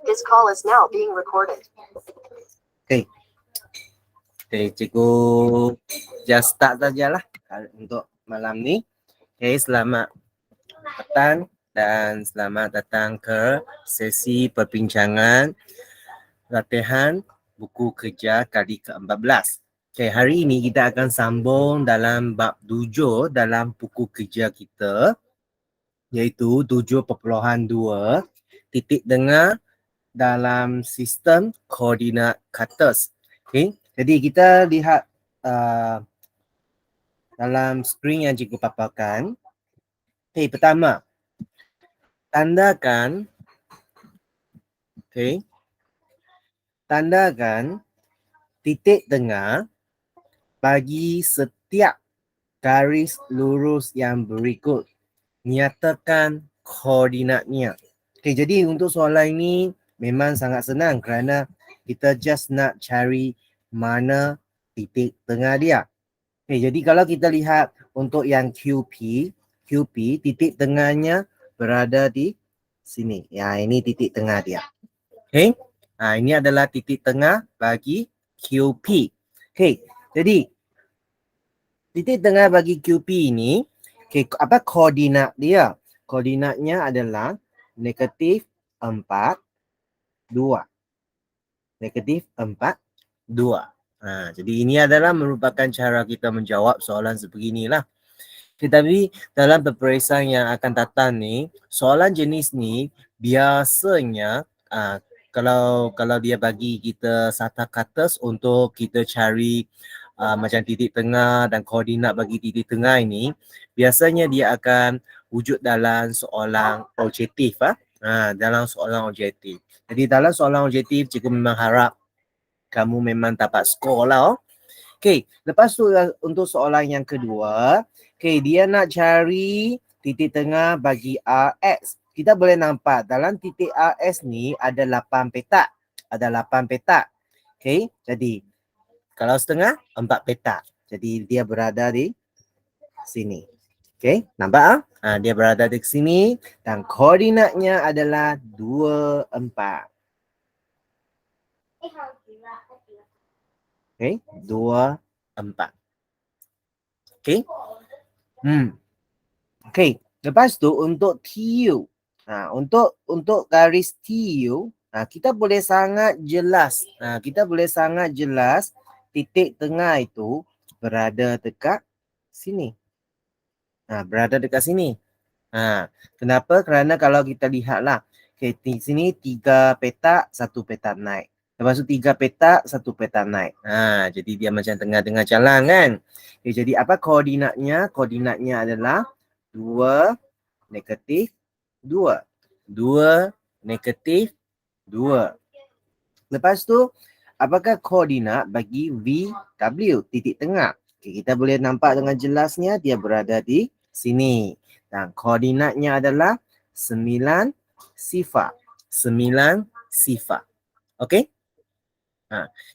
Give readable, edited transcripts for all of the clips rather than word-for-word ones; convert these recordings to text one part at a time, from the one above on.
This call is now being recorded. Okay. Okay, cikgu just start sajalah untuk malam ni. Okay, selamat petang dan selamat datang ke sesi perbincangan latihan buku kerja kali ke-14. Okay, hari ini kita akan sambung dalam bab 7 dalam buku kerja kita, iaitu 7.2 titik dengar dalam sistem koordinat Carters. Okay, jadi kita lihat dalam skrin yang cikgu paparkan. Okay, pertama, tandakan titik tengah bagi setiap garis lurus yang berikut. Nyatakan koordinatnya. Okay, jadi untuk soalan ini memang sangat senang kerana kita just nak cari mana titik tengah dia. Okay, jadi kalau kita lihat untuk yang QP titik tengahnya berada di sini. Ya, ini titik tengah dia. Okay, ini adalah titik tengah bagi QP. Okay, jadi titik tengah bagi QP ini, okay, apa koordinat dia? Koordinatnya adalah negatif 4, 2. Negatif 4, 2. Jadi ini adalah merupakan cara kita menjawab soalan sebeginilah. Tetapi dalam peperiksaan yang akan datang ni, soalan jenis ni biasanya kalau dia bagi kita sata kata untuk kita cari macam titik tengah dan koordinat bagi titik tengah ini, biasanya dia akan wujud dalam soalan objektif. Dalam soalan objektif. Jadi dalam soalan objektif, cikgu memang harap kamu memang dapat skor lah. Okay, lepas tu untuk soalan yang kedua, okay, dia nak cari titik tengah bagi RX. Kita boleh nampak dalam titik RX ni ada 8 petak. Ada 8 petak. Okay, jadi kalau setengah, 4 petak. Jadi dia berada di sini. Okay, nampak? Dia berada di sini dan koordinatnya adalah 2, 4. Okay, 2, 4. Okay. Okay, lepas tu untuk TU. Untuk garis TU, kita boleh sangat jelas. Kita boleh sangat jelas titik tengah itu berada dekat sini. Berada dekat sini. Kenapa? Kerana kalau kita lihatlah, okay, di sini 3 petak, 1 petak naik. Lepas tu 3 petak, 1 petak naik. Jadi dia macam tengah-tengah jalan kan. Okay, jadi apa koordinatnya? Koordinatnya adalah 2, negatif 2. 2, negatif 2. Lepas tu, apakah koordinat bagi VW, titik tengah? Okay, kita boleh nampak dengan jelasnya dia berada di sini. Dan koordinatnya adalah 9 sifar. 9 sifar. Okey?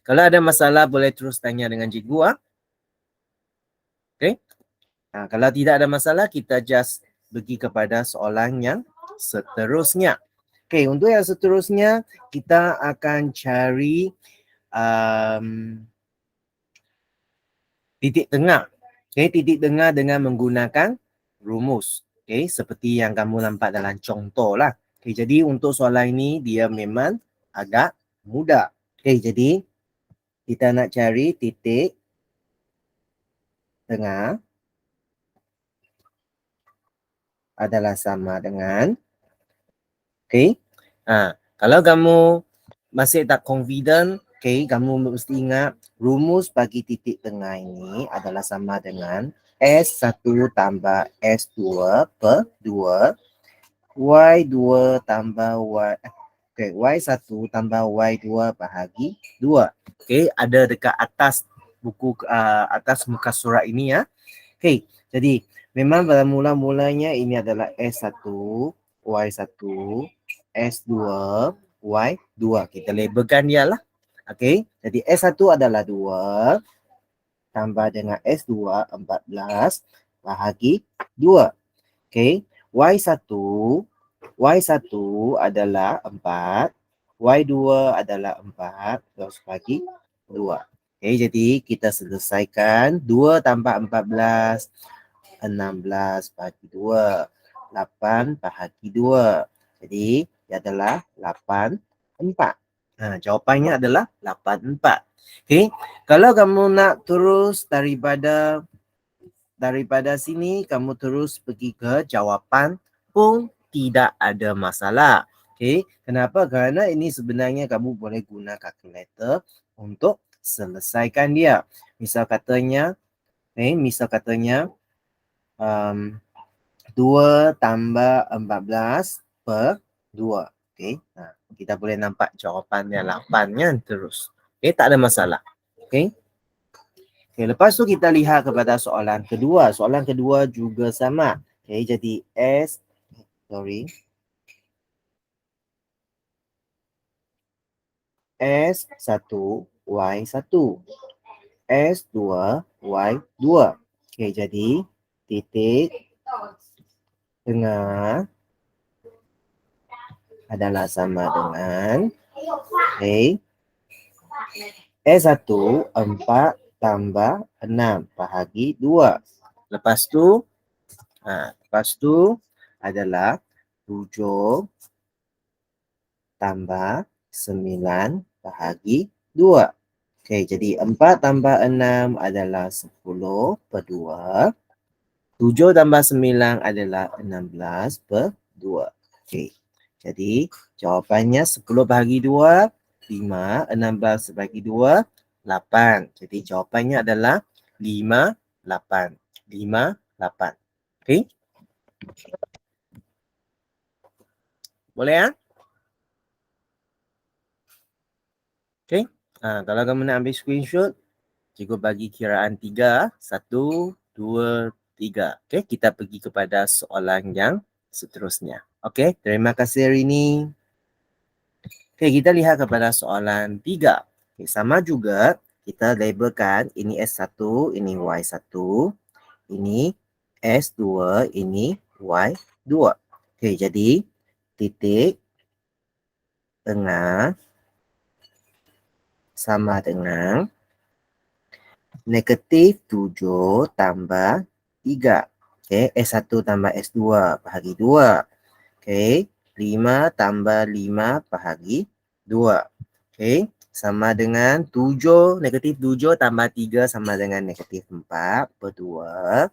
Kalau ada masalah boleh terus tanya dengan cikgu. Okey? Kalau tidak ada masalah, kita just pergi kepada soalan yang seterusnya. Okey, untuk yang seterusnya kita akan cari titik tengah. Okey, titik tengah dengan menggunakan rumus. Okey, seperti yang kamu nampak dalam contoh lah. Okey, jadi untuk soalan ini dia memang agak mudah. Okey, jadi kita nak cari titik tengah adalah sama dengan, okey, kalau kamu masih tak confident, okey, kamu mesti ingat rumus bagi titik tengah ini adalah sama dengan S1 tambah S2 per 2, Y2 tambah Y1 tambah Y2 bahagi 2. Okey, ada dekat atas buku, atas muka surat ini ya. Okey, jadi memang pada mula-mulanya ini adalah S1, Y1, S2, Y2. Kita labelkan dia lah. Okey, jadi S1 adalah 2 tambah dengan S2 14 bahagi 2. Okey, Y1 adalah 4 Y2 adalah 4, terus bagi 2. Okay, jadi kita selesaikan 2 tambah 14, 16 bagi 2, 8 bahagi 2. Jadi, ia adalah 8, 4. Jawapannya adalah 8, 4. Okay, kalau kamu nak terus daripada sini, kamu terus pergi ke jawapan pun tidak ada masalah. Okay, kenapa? Kerana ini sebenarnya kamu boleh guna kalkulator untuk selesaikan dia. Misal katanya, um, 2 tambah 14 per 2. Okay, kita boleh nampak jawapannya 8 kan terus. Okay, tak ada masalah. Okay. Okay, lepas tu kita lihat kepada soalan kedua. Soalan kedua juga sama. Okay, jadi S1, Y1. S2, Y2. Okay, jadi titik tengah adalah sama dengan S1 4 tambah 6 bahagi 2. Lepas tu adalah 7 tambah 9 bahagi 2. Okey, jadi 4 tambah 6 adalah 10 per 2. 7 tambah 9 adalah 16 per 2. Okey. Jadi jawapannya 10 bahagi 2, 5, 16 bahagi 2, 8. Jadi jawapannya adalah 5, 8. 5, 8. Okey? Boleh ya? Okey. Kalau kamu nak ambil screenshot, cikgu bagi kiraan 3, 1, 2, 3. Okey, kita pergi kepada soalan yang seterusnya. Okey, terima kasih Rini. Okey, kita lihat kepada soalan 3. Okay, sama juga kita labelkan ini S1, ini Y1, ini S2, ini Y2. Okey, jadi titik tengah sama dengan negatif 7 tambah 3. Okey, S1 tambah S2 bahagi 2. Okey, 5 tambah 5 bahagi 2. Okey, sama dengan 7, negatif 7 tambah 3 sama dengan negatif 4 per 2.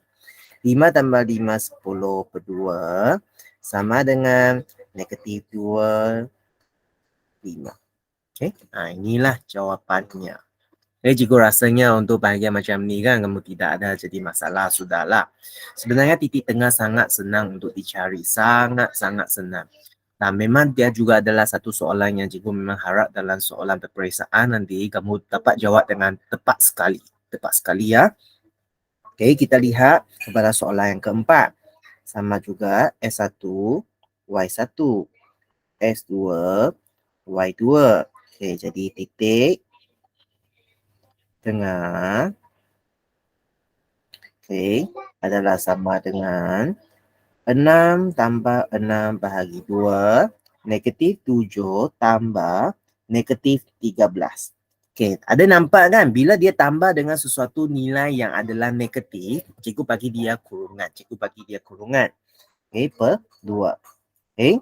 5 tambah 5, 10 per 2. Sama dengan negatif 2, 5. Okey, inilah jawapannya. Cikgu rasanya untuk bahagian macam ni kan kamu tidak ada jadi masalah, sudahlah. Sebenarnya titik tengah sangat senang untuk dicari. Sangat-sangat senang. Dan memang dia juga adalah satu soalan yang cikgu memang harap dalam soalan peperiksaan nanti kamu dapat jawab dengan tepat sekali. Tepat sekali ya. Okey, kita lihat kepada soalan yang keempat. Sama juga S1, Y1, S2, Y2. Okey, jadi titik tengah adalah sama dengan 6 tambah 6 bahagi 2, negatif 7 tambah negatif 13. Okey, ada nampak kan bila dia tambah dengan sesuatu nilai yang adalah negatif, cikgu bagi dia kurungan. Okey, per 2. Okey.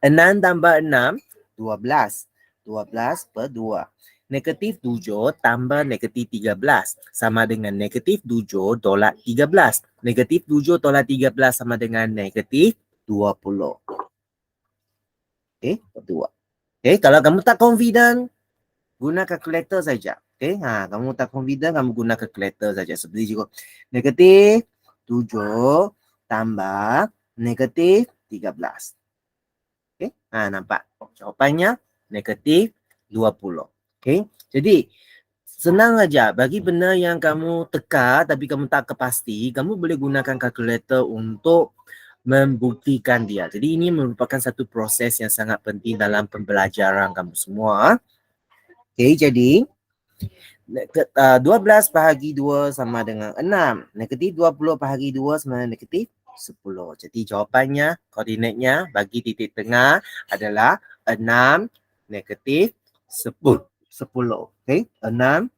6 tambah 6, 12. 12 per 2. Negatif 7 tambah negatif 13 sama dengan negatif 7 tolak 13. Negatif 7 tolak 13 sama dengan negatif 20. Okey, 2. Okey, kalau kamu tak confident, guna kalkulator saja. Okey, kamu tak confident, kamu guna kalkulator saja. Seperti juga. Negatif 7 tambah negatif 13. Okey, nampak. Jawapannya negatif 20. Okey, jadi senang saja. Bagi benda yang kamu teka tapi kamu tak kepasti, kamu boleh gunakan kalkulator untuk membuktikan dia. Jadi ini merupakan satu proses yang sangat penting dalam pembelajaran kamu semua. Okey, jadi 12 bahagi 2 sama dengan 6. Negatif 20 bahagi 2 sama dengan negatif 10. Jadi jawapannya, koordinatnya bagi titik tengah adalah 6, negatif 10. Okay, 6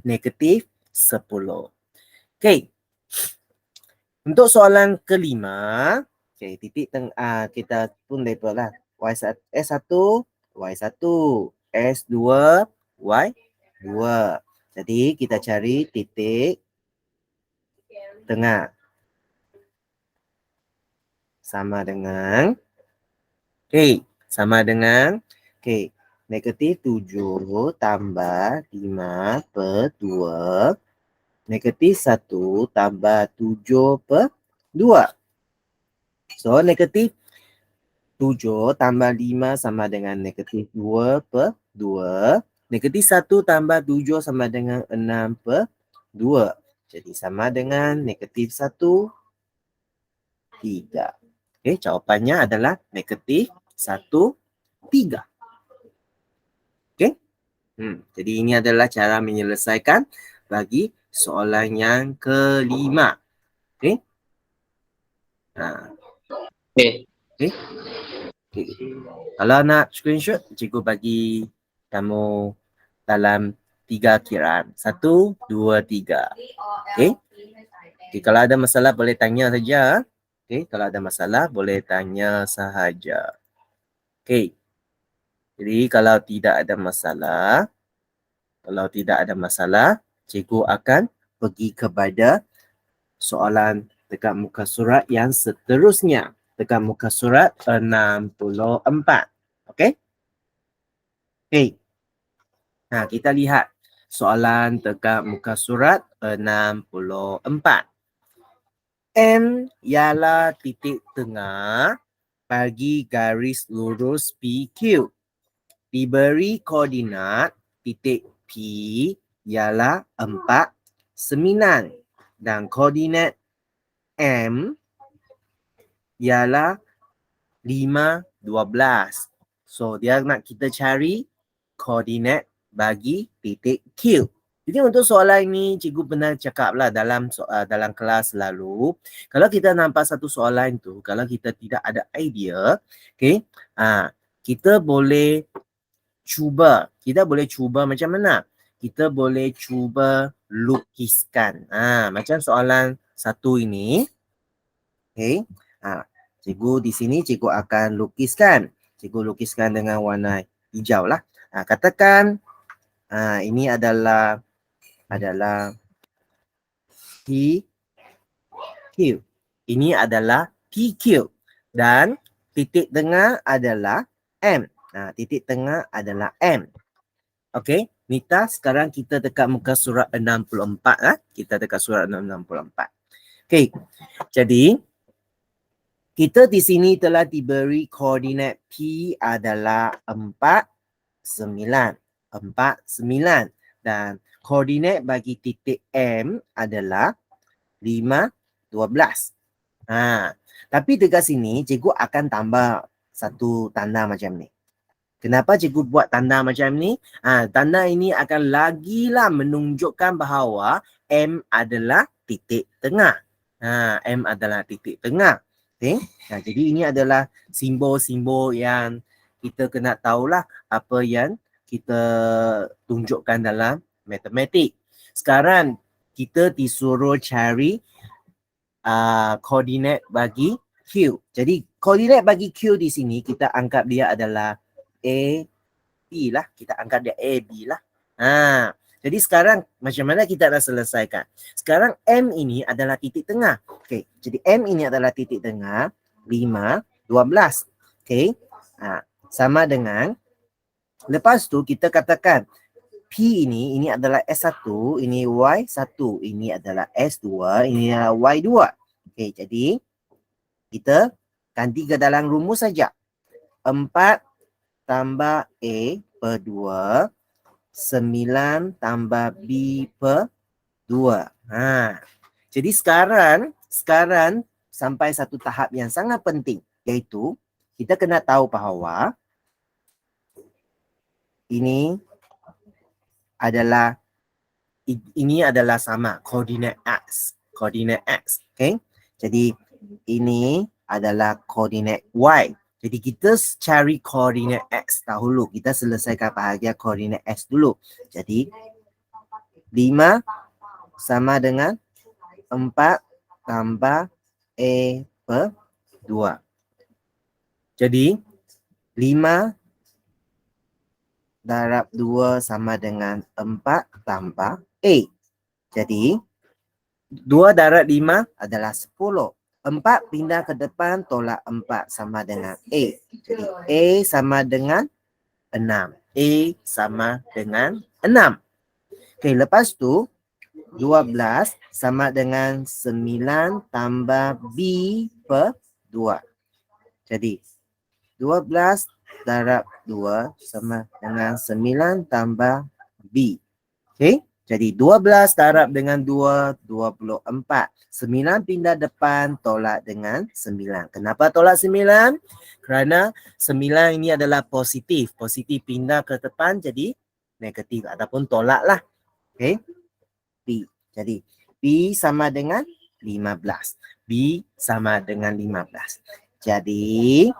negatif 10. Okay, untuk soalan kelima, okay, titik tengah kita pun label lah. S1, Y1, S2, Y2. Jadi kita cari titik tengah. Sama dengan, okay, sama dengan, okay, negatif 7 tambah 5 per 2. Negatif 1 tambah 7 per 2. So, negatif 7 tambah 5 sama dengan negatif 2 per 2. Negatif 1 tambah 7 sama dengan 6 per 2. Jadi sama dengan negatif 1, 3. Okay, jawapannya adalah negatif 1, 3. Okay. Jadi ini adalah cara menyelesaikan bagi soalan yang kelima. Okay. Okay. Okay. Okay. Kalau nak screenshot, cikgu bagi kamu dalam 3 kiraan. 1, 2, 3. Okay. Okay. Kalau ada masalah boleh tanya saja. Okay. Kalau ada masalah boleh tanya sahaja. Okay. Jadi kalau tidak ada masalah, cikgu akan pergi kepada soalan dekat muka surat yang seterusnya. Dekat muka surat 64. Okey? Okay. Nah, kita lihat soalan dekat muka surat 64. M ialah titik tengah bagi garis lurus PQ. Diberi koordinat titik P ialah 4, 9 dan koordinat M ialah 5, 12. So, dia nak kita cari koordinat bagi titik Q. Jadi untuk soalan ini, cikgu pernah cakap lah dalam kelas lalu, kalau kita nampak satu soalan tu, kalau kita tidak ada idea, okay, kita boleh cuba. Kita boleh cuba macam mana? Kita boleh cuba lukiskan. Macam soalan satu ini. Okay. Cikgu di sini cikgu akan lukiskan. Cikgu lukiskan dengan warna hijau lah. Katakan ini adalah PQ. Ini adalah PQ. Dan titik tengah adalah M. Titik tengah adalah M. Okey, Nita, sekarang kita dekat muka surat 64. Kita dekat surat 64. Okey, jadi kita di sini telah diberi koordinat P adalah 4, 9. 4, 9. Dan koordinat bagi titik M adalah 5, 12. Tapi dekat sini, cikgu akan tambah satu tanda macam ni. Kenapa cikgu buat tanda macam ni? Tanda ini akan lagilah menunjukkan bahawa M adalah titik tengah. M adalah titik tengah. Okay? Jadi ini adalah simbol-simbol yang kita kena tahulah apa yang kita tunjukkan dalam matematik. Sekarang kita disuruh cari koordinat bagi Q. Jadi koordinat bagi Q di sini kita anggap dia adalah A, B lah. Kita anggap dia A, B lah. Jadi sekarang macam mana kita nak selesaikan? Sekarang M ini adalah titik tengah. Okay. Jadi M ini adalah titik tengah 5, 12. Okay. Sama dengan, lepas tu kita katakan P ini adalah S1, ini Y1, ini adalah S2, ini adalah Y2. Okay. Jadi kita ganti ke dalam rumus saja. 4 tambah A per 2, 9 tambah B per 2. Jadi sekarang sampai satu tahap yang sangat penting, iaitu kita kena tahu bahawa ini adalah sama koordinat X. Koordinat X. Okay? Jadi ini adalah koordinat Y. Jadi kita cari koordinat X dahulu. Kita selesaikan bahagian koordinat X dulu. Jadi 5 sama dengan 4 tambah A per 2. Jadi 5 darab 2 sama dengan 4 tambah A. Jadi 2 darab 5 adalah 10. 4 pindah ke depan, tolak 4 sama dengan A. Jadi A sama dengan 6. A sama dengan 6. Okey, lepas tu 12 sama dengan 9 tambah B per 2. Jadi 12 darab 2 sama dengan 9 tambah B. Okey, jadi 12 darab dengan 2, 24. 9 pindah depan, tolak dengan 9. Kenapa tolak 9? Kerana 9 ini adalah positif. Positif pindah ke depan jadi negatif ataupun tolak lah. Okey, B. Jadi B sama dengan 15. B sama dengan 15. Jadi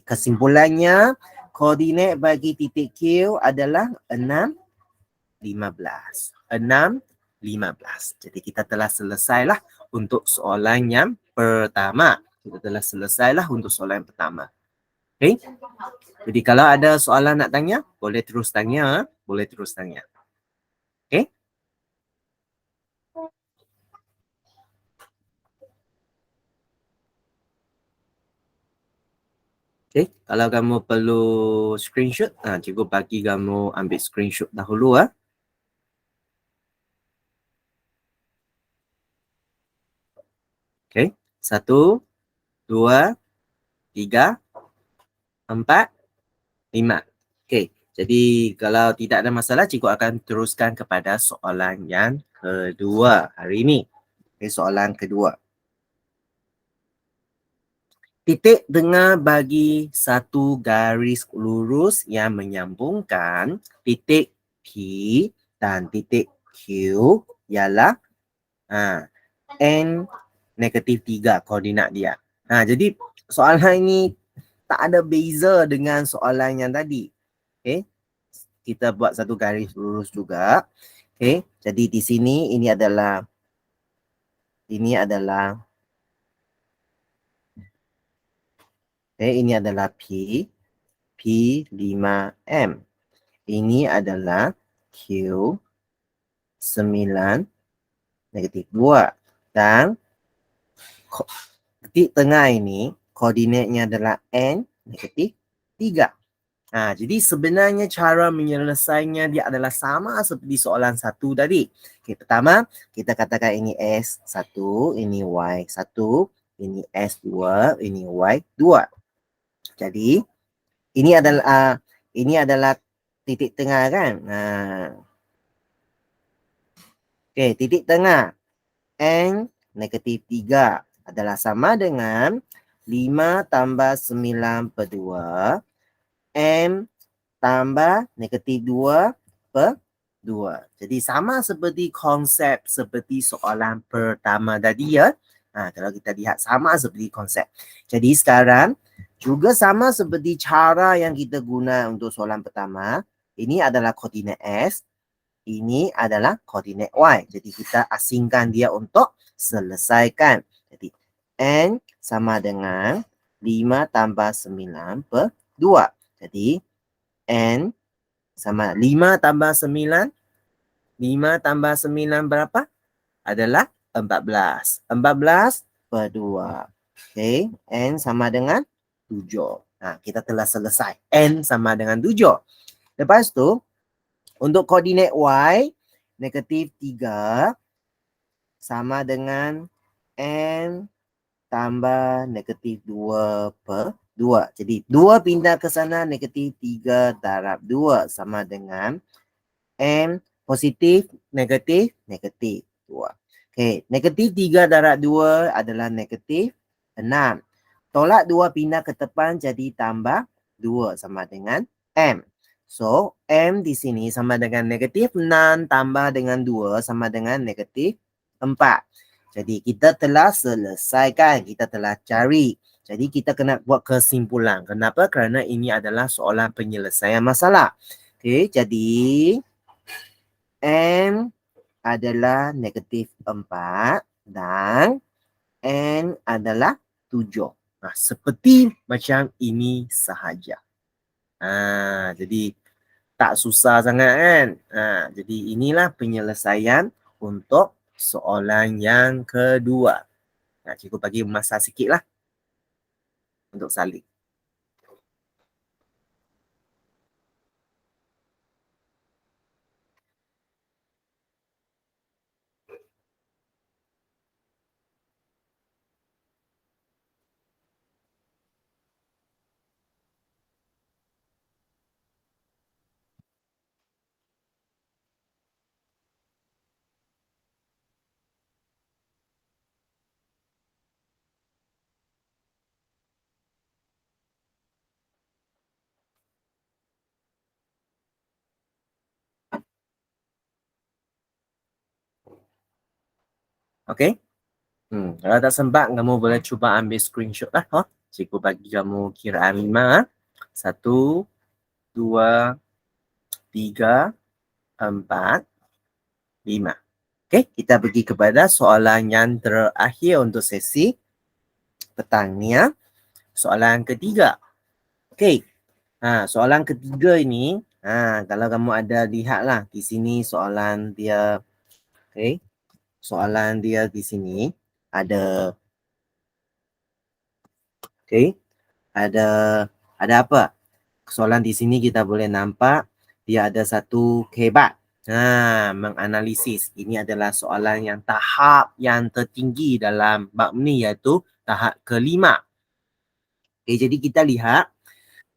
kesimpulannya koordinat bagi titik Q adalah 6, 15. 6, 15. Jadi kita telah selesailah untuk soalan yang pertama. Kita telah selesailah untuk soalan yang pertama. Okey. Jadi kalau ada soalan nak tanya, boleh terus tanya. Boleh terus tanya. Okey. Okay, kalau kamu perlu screenshot, cikgu bagi kamu ambil screenshot dahulu . Okay, 1, 2, 3, 4, 5. Okay, jadi kalau tidak ada masalah, cikgu akan teruskan kepada soalan yang kedua hari ini. Okay, soalan kedua. Titik tengah bagi satu garis lurus yang menyambungkan titik P dan titik Q ialah N negatif 3 koordinat dia. Jadi soalan ini tak ada beza dengan soalan yang tadi. Okay. Kita buat satu garis lurus juga. Okay. Jadi di sini ini adalah ini adalah P 5M. Ini adalah Q 9 negatif 2. Dan titik tengah ini koordinatnya adalah N negatif 3. Jadi sebenarnya cara menyelesaikannya dia adalah sama seperti soalan 1 tadi. Okay, pertama kita katakan ini S1, ini Y1, ini S2, ini Y2. Jadi ini adalah titik tengah kan. Okay, titik tengah N negatif 3 adalah sama dengan 5 tambah 9 per 2 M tambah negatif 2 per 2. Jadi sama seperti konsep seperti soalan pertama tadi ya. Kalau kita lihat sama seperti konsep. Jadi sekarang juga sama seperti cara yang kita guna untuk soalan pertama. Ini adalah koordinat S. Ini adalah koordinat Y. Jadi kita asingkan dia untuk selesaikan. Jadi N sama dengan 5 tambah 9 per 2. Jadi N sama 5 tambah 9. 5 tambah 9 berapa? Adalah 14. 14 per 2. Okay. N sama dengan 7. Kita telah selesai. N sama dengan 7. Lepas tu, untuk koordinat Y, negatif 3 sama dengan N tambah negatif 2 per 2. Jadi 2 pindah ke sana, negatif 3 darab 2 sama dengan N positif, negatif 2. Okay, negatif 3 darab 2 adalah negatif 6. Tolak 2 pindah ke depan jadi tambah 2 sama dengan M. So, M di sini sama dengan negatif 6 tambah dengan 2 sama dengan negatif 4. Jadi kita telah selesaikan, kita telah cari Jadi kita kena buat kesimpulan. Kenapa? Kerana ini adalah soalan penyelesaian masalah. Okey, jadi N adalah negatif 4 dan N adalah 7. Nah, seperti macam ini sahaja. Jadi tak susah sangat kan? Jadi inilah penyelesaian untuk soalan yang kedua. Cikgu bagi masa sikit lah untuk salin. Okay? Kalau tak sempat, kamu boleh cuba ambil screenshot lah. Cikgu bagi kamu kiraan 5. 1, 2, 3, 4, 5. Okay, kita pergi kepada soalan yang terakhir untuk sesi petang ni ya. Soalan ketiga. Okay. Soalan ketiga ini, kalau kamu ada lihat lah di sini soalan dia. Okay. Soalan dia di sini ada. Okay. Ada apa? Soalan di sini kita boleh nampak dia ada satu kebat. Menganalisis. Ini adalah soalan yang tahap yang tertinggi dalam bab ni iaitu tahap kelima. Okay, jadi kita lihat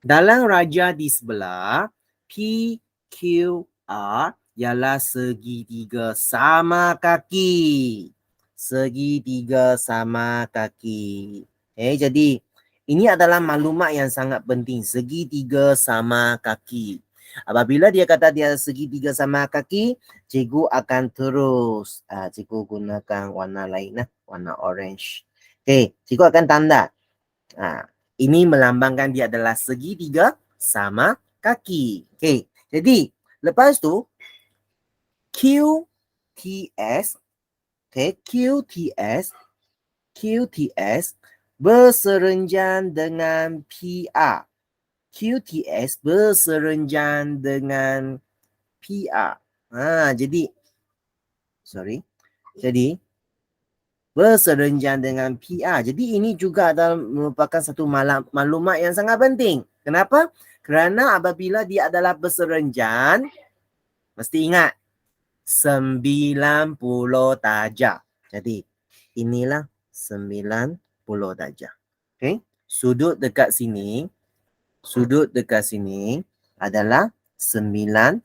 dalam raja di sebelah PQR ialah segitiga sama kaki. Segitiga sama kaki. Jadi ini adalah maklumat yang sangat penting. Segitiga sama kaki. Apabila dia kata dia segitiga sama kaki, cikgu akan terus. Cikgu gunakan warna lain lah. Warna orange. Cikgu akan tanda. Ini melambangkan dia adalah segitiga sama kaki. Jadi lepas tu QTS, QTS berserenjan dengan PR. QTS berserenjan dengan PR. Jadi berserenjan dengan PR. Jadi ini juga adalah merupakan satu maklumat yang sangat penting. Kenapa? Kerana apabila dia adalah berserenjan, mesti ingat 90 darjah. Jadi inilah 90 darjah. Okay? Sudut dekat sini adalah 90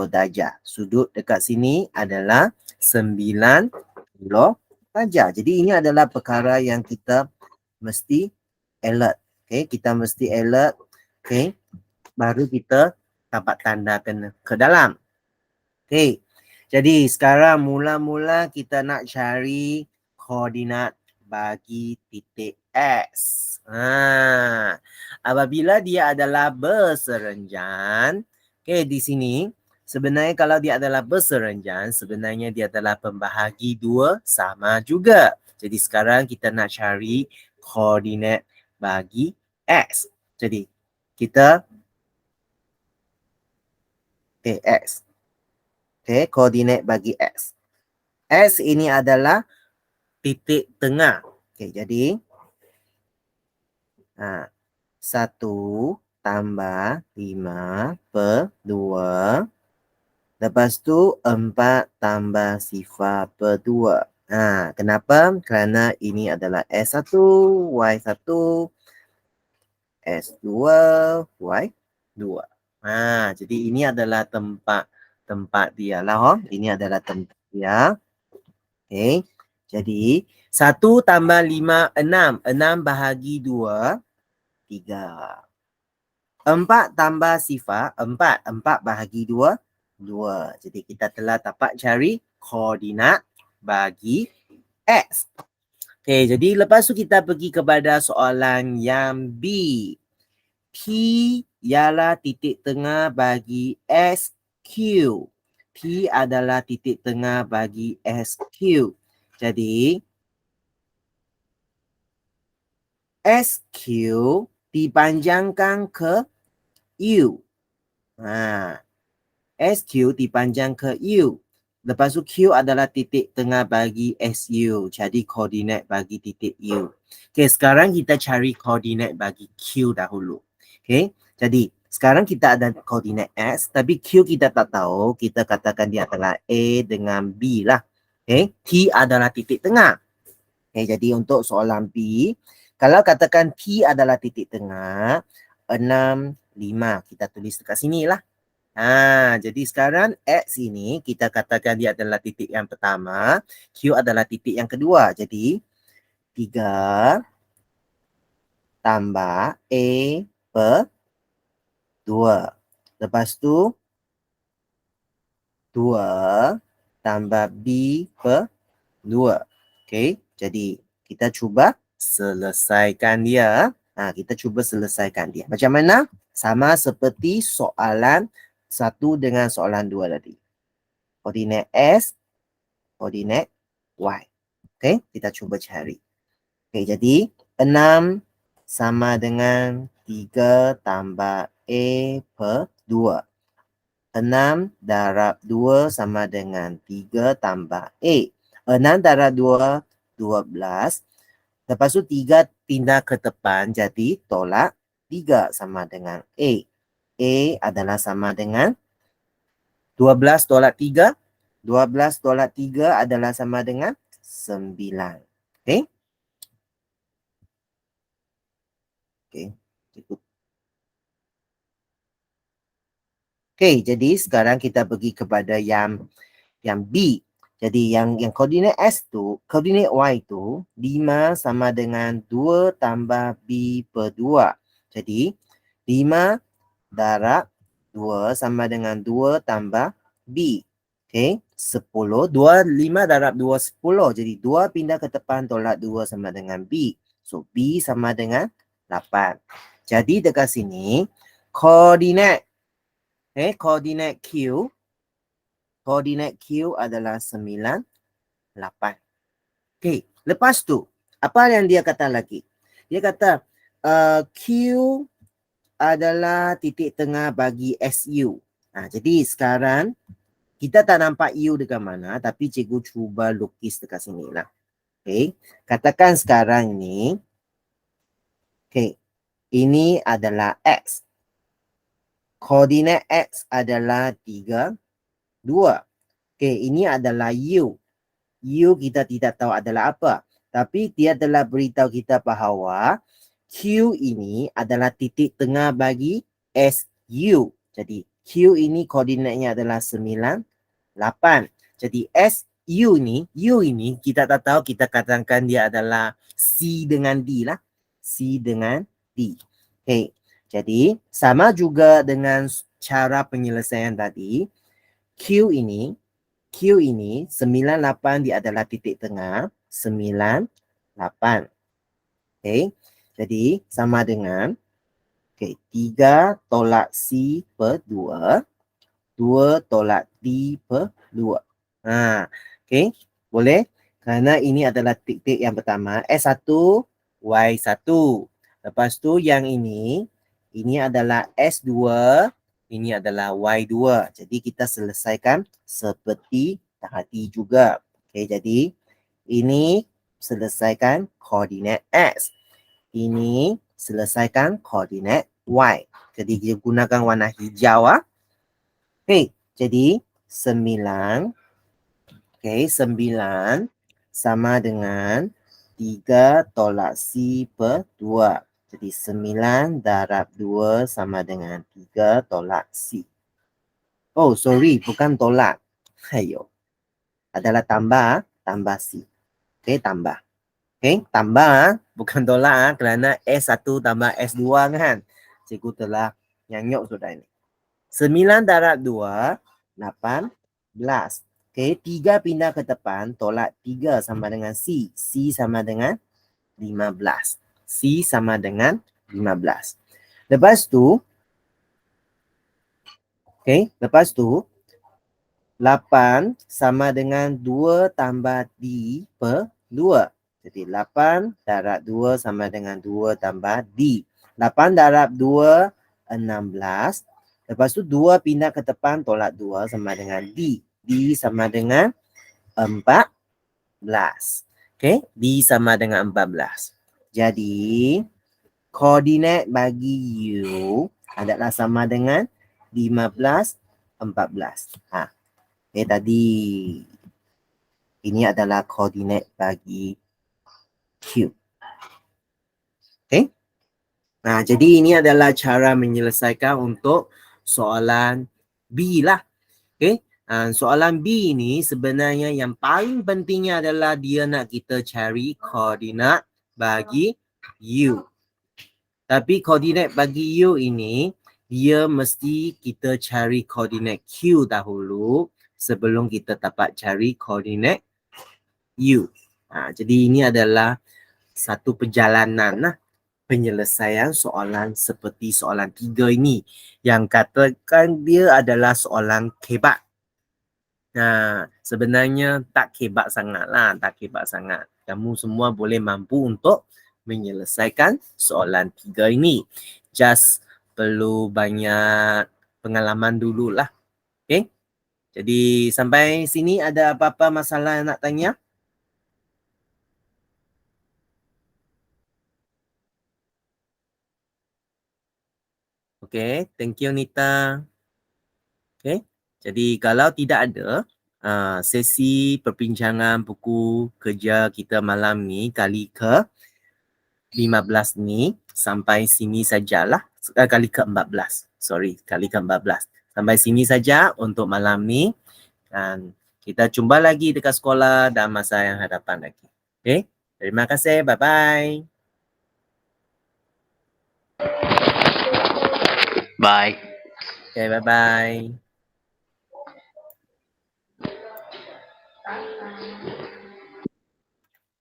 darjah. Sudut dekat sini adalah 90 darjah. Jadi ini adalah perkara yang kita mesti alert. Kita mesti alert. Baru kita dapat tandakan ke dalam. Jadi sekarang mula-mula kita nak cari koordinat bagi titik S. Apabila dia adalah berserenjan, di sini sebenarnya kalau dia adalah berserenjan, sebenarnya dia adalah pembahagi dua sama juga. Jadi sekarang kita nak cari koordinat bagi X. Jadi kita X. Koordinat bagi X. S ini adalah titik tengah. Jadi 1 tambah 5 per 2. Lepas tu 4 tambah sifar per 2. Kenapa? Kerana ini adalah S1, Y1, S2, Y2. Jadi ini adalah tempat dia lah. Ini adalah tempat dia. Jadi 1 tambah 5, 6. 6 bahagi 2, 3. 4 tambah sifar, 4. 4 bahagi 2, 2. Jadi kita telah dapat cari koordinat bagi X. Okay, jadi lepas tu kita pergi kepada soalan yang B. P ialah titik tengah bagi SQ. P adalah titik tengah bagi SQ. Jadi, SQ dipanjangkan ke U. SQ dipanjang ke U. Lepas tu Q adalah titik tengah bagi SU. Jadi koordinat bagi titik U. Okay, sekarang kita cari koordinat bagi Q dahulu. Okay, jadi sekarang kita ada koordinat X. Tapi Q kita tak tahu. Kita katakan dia adalah A dengan B lah. Okay, T adalah titik tengah. Okay, jadi untuk soalan B. Kalau katakan P adalah titik tengah. 6, 5. Kita tulis dekat sini lah. Jadi sekarang X ini kita katakan dia adalah titik yang pertama. Q adalah titik yang kedua. Jadi 3 tambah A per 2. Lepas tu 2 tambah B per 2. Okay. Jadi kita cuba selesaikan dia. Kita cuba selesaikan dia. Macam mana? Sama seperti soalan 1 dengan soalan 2 tadi. Koordinat S, koordinat Y. Okay, kita cuba cari. Okay, jadi 6 sama dengan 3 tambah A per 2. 6 darab 2 sama dengan 3 tambah A. 6 darab 2, 12. Lepas tu 3 pindah ke depan, jadi tolak 3 sama dengan A. A adalah sama dengan 12 tolak 3. 12 tolak 3 adalah sama dengan 9. Okay. Okay. Okay, jadi sekarang kita pergi kepada yang B. Jadi yang koordinat S tu, koordinat Y tu 5 sama dengan 2 tambah B per 2. Jadi 5 darab 2 sama dengan 2 tambah B. Okay, 10. 5 darab 2, 10. Jadi 2 pindah ke depan tolak 2 sama dengan B. So B sama dengan 8. Jadi dekat sini, koordinat Q adalah 9, 8. Okay, lepas tu, apa yang dia kata lagi? Dia kata, Q adalah titik tengah bagi SU. Jadi sekarang, kita tak nampak U dekat mana, tapi cikgu cuba lukis dekat sini lah. Okay, katakan sekarang ni, okay, ini adalah X. Koordinat X adalah 3, 2. Okay, ini adalah U. U kita tidak tahu adalah apa. Tapi dia telah beritahu kita bahawa Q ini adalah titik tengah bagi SU. Jadi Q ini koordinatnya adalah 9, 8. Jadi SU ini, U ini kita tak tahu, kita katakan dia adalah C dengan D lah. C dengan D. Okay. Jadi sama juga dengan cara penyelesaian tadi. Q ini 9, 8 dia adalah titik tengah. 9, 8. Okay. Jadi sama dengan 3 tolak C per 2. 2 tolak D per 2. Okay. Boleh? Kerana ini adalah titik yang pertama. S1, Y1. Lepas tu yang ini adalah S2. Ini adalah Y2. Jadi kita selesaikan seperti tadi juga. Okay, jadi ini selesaikan koordinat X. Ini selesaikan koordinat Y. Jadi kita gunakan warna hijau. Okay, jadi 9. Okay, 9 sama dengan 3 tolak C per 2. Jadi 9 darab 2 sama dengan 3 tolak C. Oh, sorry. Bukan tolak. Ayo. Adalah tambah C. Okay, tambah. Okay, tambah. Bukan tolak. Kerana S1 tambah S2 kan. Cikgu telah nyanyuk sudah ini. 9 darab 2, 18. Okay, 3 pindah ke depan, tolak 3 sama dengan C. C sama dengan 15. C sama dengan 15. Lepas tu, okay, lepas tu, 8 sama dengan 2 tambah D per 2. Jadi 8 darab 2 sama dengan 2 tambah D. 8 darab 2, 16. Lepas tu 2 pindah ke depan, tolak 2 sama dengan D. D sama dengan 14. Okay, D sama dengan 14. Jadi, koordinat bagi U adalah sama dengan 15, 14. Okay, tadi ini adalah koordinat bagi Q. Okay. Jadi ini adalah cara menyelesaikan untuk soalan B lah. Okay. Soalan B ni sebenarnya yang paling pentingnya adalah dia nak kita cari koordinat bagi U. Tapi koordinat bagi U ini, dia mesti kita cari koordinat Q dahulu sebelum kita dapat cari koordinat U. Jadi ini adalah satu perjalanan lah penyelesaian soalan seperti soalan 3 ini yang katakan dia adalah soalan kebat. Sebenarnya tak kebat sangat lah, tak kebat sangat. Kamu semua boleh mampu untuk menyelesaikan soalan 3 ini. Just perlu banyak pengalaman dululah. Okay? Jadi sampai sini ada apa-apa masalah yang nak tanya? Okay, thank you Nita. Okay, jadi kalau tidak ada sesi perbincangan buku kerja kita malam ni kali ke 15 ni sampai sini sajalah. Kali ke 14. Sorry, kali ke 14. Sampai sini saja untuk malam ni. Dan kita jumpa lagi dekat sekolah dan masa yang hadapan lagi. Okay, terima kasih. Bye-bye. Bye. Okay, bye-bye.